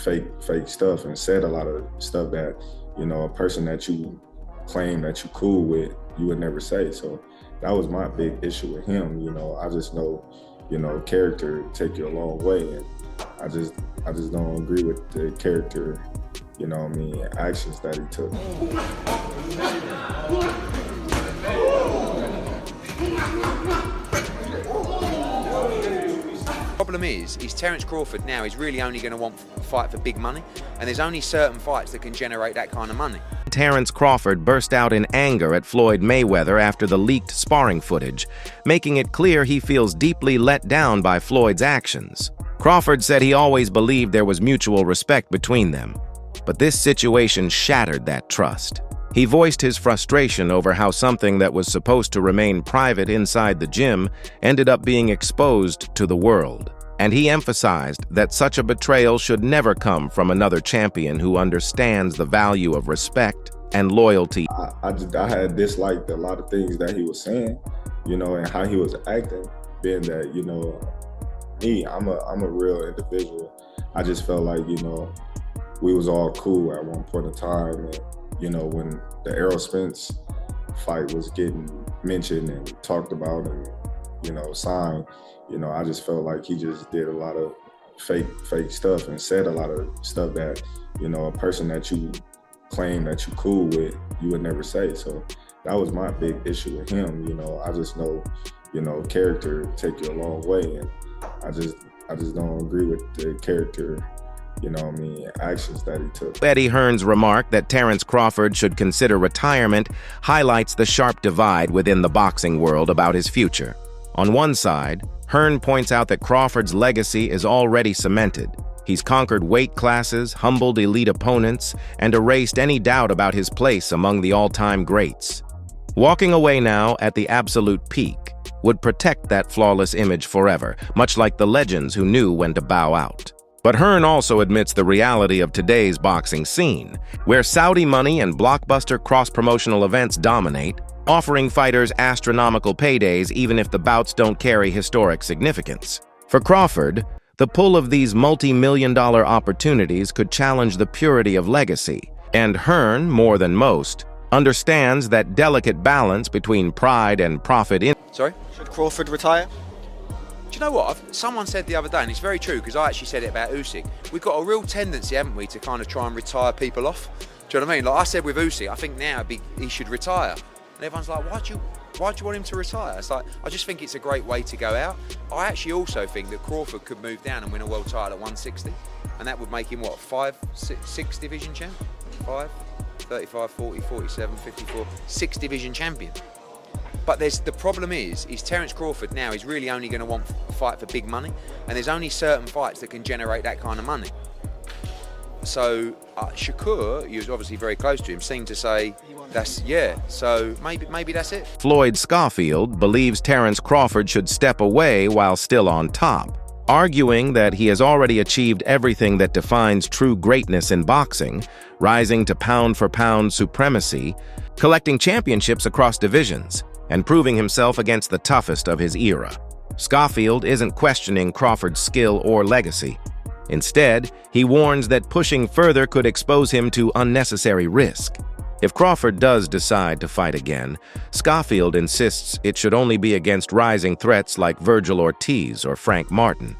fake stuff and said a lot of stuff that, a person that you claim that you cool with, you would never say. So that was my big issue with him. I just know, character take you a long way, and I just don't agree with the character, actions that he took. Problem is Terence Crawford now is really only going to want to fight for big money, and there's only certain fights that can generate that kind of money. Terence Crawford burst out in anger at Floyd Mayweather after the leaked sparring footage, making it clear he feels deeply let down by Floyd's actions. Crawford said he always believed there was mutual respect between them, but this situation shattered that trust. He voiced his frustration over how something that was supposed to remain private inside the gym ended up being exposed to the world. And he emphasized that such a betrayal should never come from another champion who understands the value of respect and loyalty. I had disliked a lot of things that he was saying, and how he was acting, being that, me, I'm a real individual. I just felt like, we was all cool at one point in time. And, when the Errol Spence fight was getting mentioned and talked about and, signed, I just felt like he just did a lot of fake stuff and said a lot of stuff that, a person that you claim that you cool with, you would never say. So that was my big issue with him. I just know, character take you a long way, and I just don't agree with the character, actions that he took. Eddie Hearn's remark that Terence Crawford should consider retirement highlights the sharp divide within the boxing world about his future. On one side, Hearn points out that Crawford's legacy is already cemented. He's conquered weight classes, humbled elite opponents, and erased any doubt about his place among the all-time greats. Walking away now at the absolute peak would protect that flawless image forever, much like the legends who knew when to bow out. But Hearn also admits the reality of today's boxing scene, where Saudi money and blockbuster cross-promotional events dominate, offering fighters astronomical paydays even if the bouts don't carry historic significance. For Crawford, the pull of these multi-million-dollar opportunities could challenge the purity of legacy, and Hearn, more than most, understands that delicate balance between pride and profit. Sorry? Should Crawford retire? Do you know what? Someone said the other day, and it's very true, because I actually said it about Usyk. We've got a real tendency, haven't we, to kind of try and retire people off. Do you know what I mean? Like I said with Usyk, I think now he should retire. And everyone's like, why do you want him to retire? It's like, I just think it's a great way to go out. I actually also think that Crawford could move down and win a world title at 160. And that would make him, what, 6 division champ? 5, 35, 40, 47, 54, 6 division champion. But the problem is Terence Crawford now is really only going to want to fight for big money, and there's only certain fights that can generate that kind of money. So Shakur, he was obviously very close to him, seemed to say so maybe that's it. Floyd Schofield believes Terence Crawford should step away while still on top, arguing that he has already achieved everything that defines true greatness in boxing, rising to pound-for-pound supremacy, collecting championships across divisions, and proving himself against the toughest of his era. Schofield isn't questioning Crawford's skill or legacy. Instead, he warns that pushing further could expose him to unnecessary risk. If Crawford does decide to fight again, Schofield insists it should only be against rising threats like Virgil Ortiz or Frank Martin,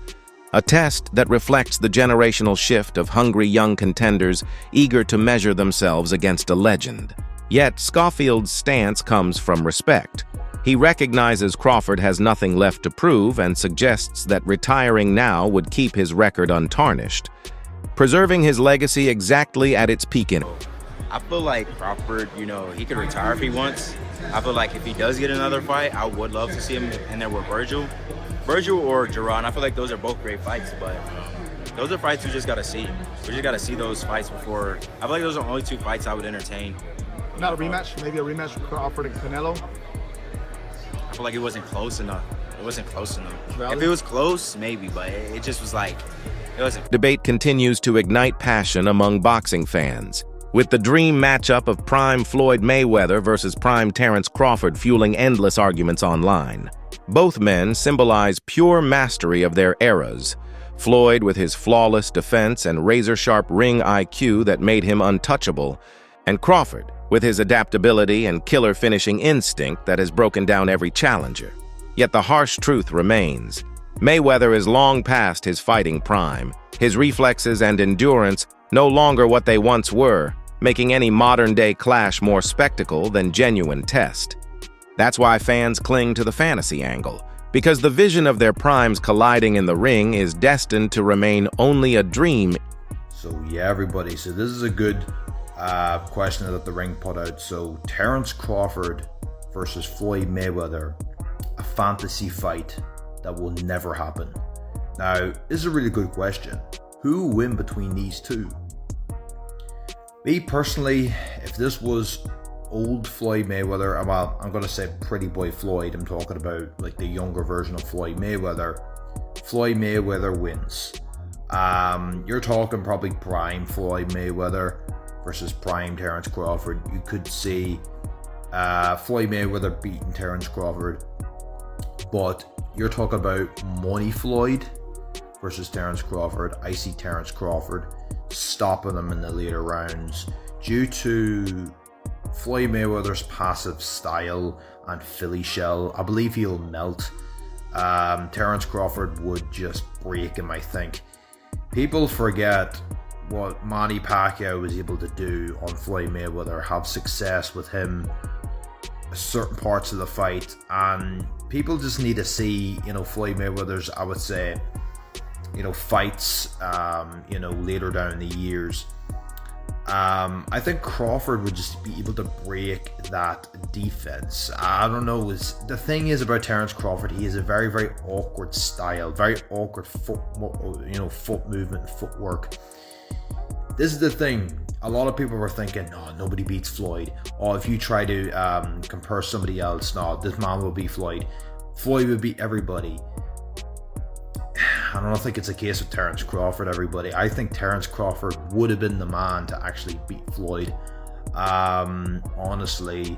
a test that reflects the generational shift of hungry young contenders eager to measure themselves against a legend. Yet Schofield's stance comes from respect. He recognizes Crawford has nothing left to prove and suggests that retiring now would keep his record untarnished, preserving his legacy exactly at its peak. I feel like Crawford, he could retire if he wants. I feel like if he does get another fight, I would love to see him in there with Virgil or Gerard. I feel like those are both great fights, but those are fights we just got to see. We just got to see those fights before. I feel like those are the only 2 fights I would entertain. Not a rematch? Maybe a rematch with Crawford and Canelo? I feel like it wasn't close enough. Really? If it was close, maybe, but it just was like, it wasn't. Debate continues to ignite passion among boxing fans, with the dream matchup of prime Floyd Mayweather versus prime Terence Crawford fueling endless arguments online. Both men symbolize pure mastery of their eras. Floyd with his flawless defense and razor-sharp ring IQ that made him untouchable, and Crawford with his adaptability and killer finishing instinct that has broken down every challenger. Yet the harsh truth remains. Mayweather is long past his fighting prime, his reflexes and endurance no longer what they once were, making any modern-day clash more spectacle than genuine test. That's why fans cling to the fantasy angle, because the vision of their primes colliding in the ring is destined to remain only a dream. So yeah, everybody, so this is a good question that the ring put out. So Terence Crawford versus Floyd Mayweather, a fantasy fight that will never happen. Now, this is a really good question. Who will win between these two? Me personally, if this was old Floyd Mayweather, well, I'm going to say pretty boy Floyd, I'm talking about like the younger version of Floyd Mayweather wins. You're talking probably prime Floyd Mayweather versus prime Terence Crawford. You could see Floyd Mayweather beating Terence Crawford, but you're talking about money Floyd versus Terence Crawford. I see Terence Crawford stopping him in the later rounds due to Floyd Mayweather's passive style and Philly shell. I believe he'll melt. Terence Crawford would just break him, I think. People forget what Manny Pacquiao was able to do on Floyd Mayweather, have success with him certain parts of the fight, and people just need to see, Floyd Mayweather's, I would say, fights, later down the years. I think Crawford would just be able to break that defense. I don't know. The thing is about Terence Crawford, he has a very, very awkward style, very awkward foot movement, footwork. This is the thing. A lot of people were thinking, no, nobody beats Floyd. Or if you try to compare somebody else, no, this man will beat Floyd. Floyd would beat everybody. I don't think it's a case of Terence Crawford, everybody. I think Terence Crawford would have been the man to actually beat Floyd. Honestly,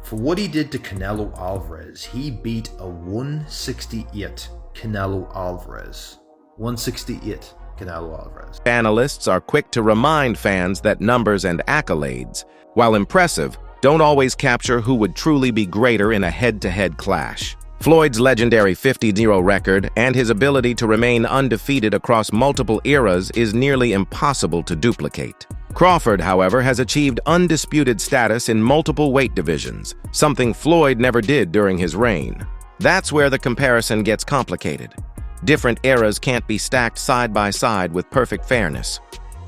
for what he did to Canelo Alvarez, he beat a 168 Canelo Alvarez. 168 Canelo Alvarez. Analysts are quick to remind fans that numbers and accolades, while impressive, don't always capture who would truly be greater in a head-to-head clash. Floyd's legendary 50-0 record and his ability to remain undefeated across multiple eras is nearly impossible to duplicate. Crawford, however, has achieved undisputed status in multiple weight divisions, something Floyd never did during his reign. That's where the comparison gets complicated. Different eras can't be stacked side by side with perfect fairness.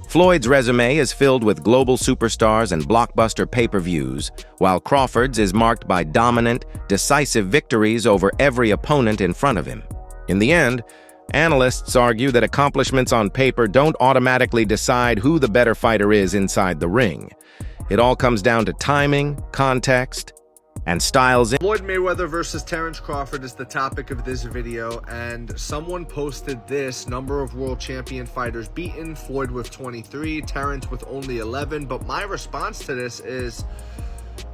Floyd's resume is filled with global superstars and blockbuster pay-per-views, while Crawford's is marked by dominant, decisive victories over every opponent in front of him. In the end, analysts argue that accomplishments on paper don't automatically decide who the better fighter is inside the ring. It all comes down to timing, context, and styles. Floyd Mayweather versus Terence Crawford is the topic of this video, and someone posted this: number of world champion fighters beaten, Floyd with 23, Terence with only 11. But my response to this is,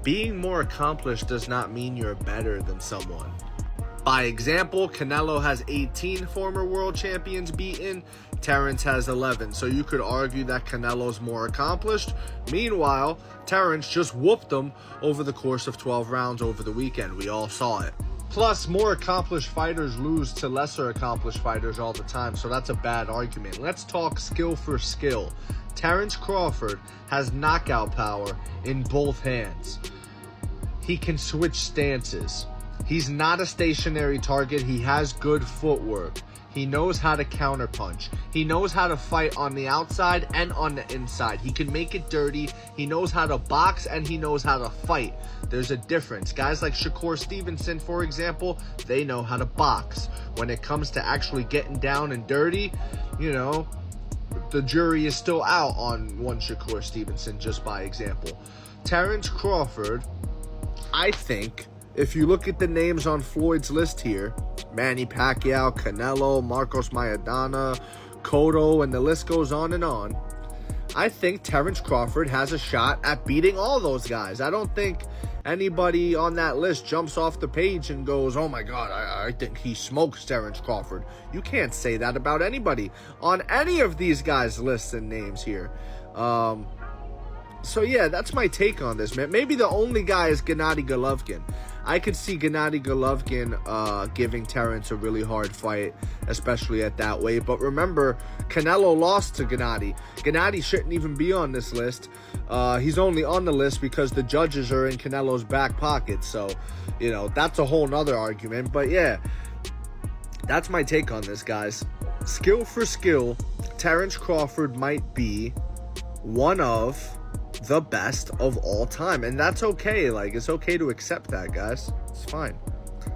being more accomplished does not mean you're better than someone. By example, Canelo has 18 former world champions beaten, Terence has 11. So you could argue that Canelo's more accomplished. Meanwhile, Terence just whooped him over the course of 12 rounds over the weekend. We all saw it. Plus, more accomplished fighters lose to lesser accomplished fighters all the time, so that's a bad argument. Let's talk skill for skill. Terence Crawford has knockout power in both hands. He can switch stances. He's not a stationary target. He has good footwork. He knows how to counterpunch. He knows how to fight on the outside and on the inside. He can make it dirty. He knows how to box and he knows how to fight. There's a difference. Guys like Shakur Stevenson, for example, they know how to box. When it comes to actually getting down and dirty, the jury is still out on one Shakur Stevenson, just by example. Terence Crawford, I think, if you look at the names on Floyd's list here, Manny Pacquiao, Canelo, Marcos Maidana, Cotto, and the list goes on and on, I think Terence Crawford has a shot at beating all those guys. I don't think anybody on that list jumps off the page and goes, oh my God, I think he smokes Terence Crawford. You can't say that about anybody on any of these guys' lists and names here. So yeah, that's my take on this, man. Maybe the only guy is Gennady Golovkin. I could see Gennady Golovkin giving Terence a really hard fight, especially at that weight. But remember, Canelo lost to Gennady. Gennady shouldn't even be on this list. He's only on the list because the judges are in Canelo's back pocket. So, you know, that's a whole nother argument. But yeah, that's my take on this, guys. Skill for skill, Terence Crawford might be one of the best of all time, and that's okay. Like, it's okay to accept that, guys. It's fine.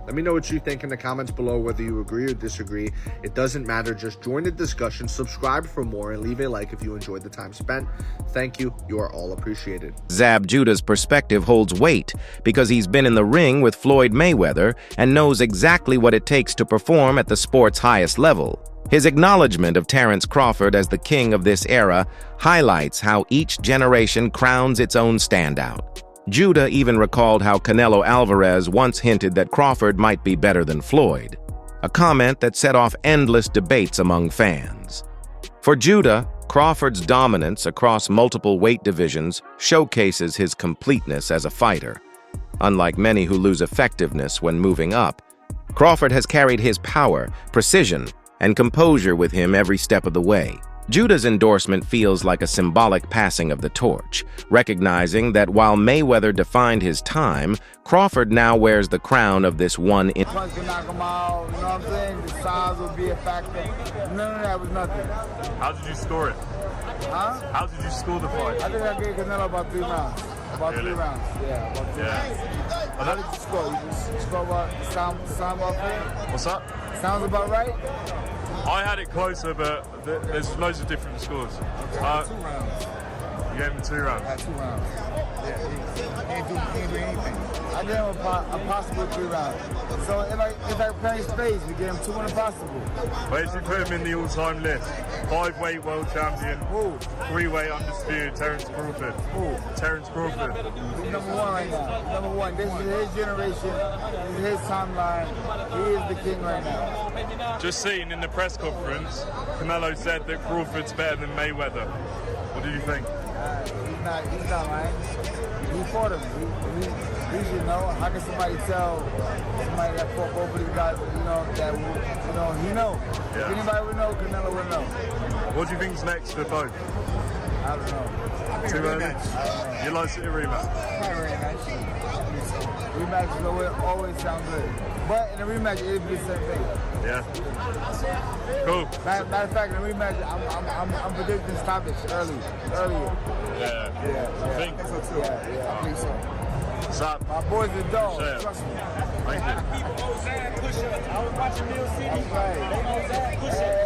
Let me know what you think in the comments below, whether you agree or disagree. It doesn't matter. Just join the discussion, subscribe for more, and leave a like if you enjoyed the time spent. Thank you. You are all appreciated. Zab Judah's perspective holds weight because he's been in the ring with Floyd Mayweather and knows exactly what it takes to perform at the sport's highest level. His acknowledgement of Terence Crawford as the king of this era highlights how each generation crowns its own standout. Judah even recalled how Canelo Alvarez once hinted that Crawford might be better than Floyd, a comment that set off endless debates among fans. For Judah, Crawford's dominance across multiple weight divisions showcases his completeness as a fighter. Unlike many who lose effectiveness when moving up, Crawford has carried his power, precision, and composure with him every step of the way. Judah's endorsement feels like a symbolic passing of the torch, recognizing that while Mayweather defined his time, Crawford now wears the crown of this one. Punch can knock him out, you know what I'm saying? The size would be a factor. None of that was nothing. How did you score it? Huh? How did you score the fight? I think I gave Canelo about 3 rounds. About Really? 3 rounds. Yeah, about 3 rounds. How did you score? You score about, sound about fair? What's that? Sounds about right? I had it closer, but there's loads of different scores. 2 rounds. You gave him 2 rounds. I had 2 rounds. Yeah, he ain't do anything. I gave him a possible 3 rounds. So if I play space, we gave him 2 impossible. Where did you put him in the all-time list? 5-weight world champion, 3-weight undisputed, Terence Crawford. Terence Crawford. He's number 1 right now. He's number 1. This is his generation. This is his timeline. He is the king right now. Just seen in the press conference, Canelo said that Crawford's better than Mayweather. What did you think? He's not lying. He fought him. He should know. How can somebody tell somebody that fought both of these guys, you know, that, you know, he know. Yeah. If anybody would know, Canelo would know. What do you think's next for both? I don't know. Too early? You'd like to see a rematch? Rematches always sound good. But in a rematch, it'll be the same thing. Yeah. Cool. Matter of fact, in a rematch, I'm predicting stoppage earlier. Yeah. I think so too. Yeah, I think so. Zab. My boys are dogs. Yeah. Trust me. Thank you. I was watching Mill City. That's right. They know that.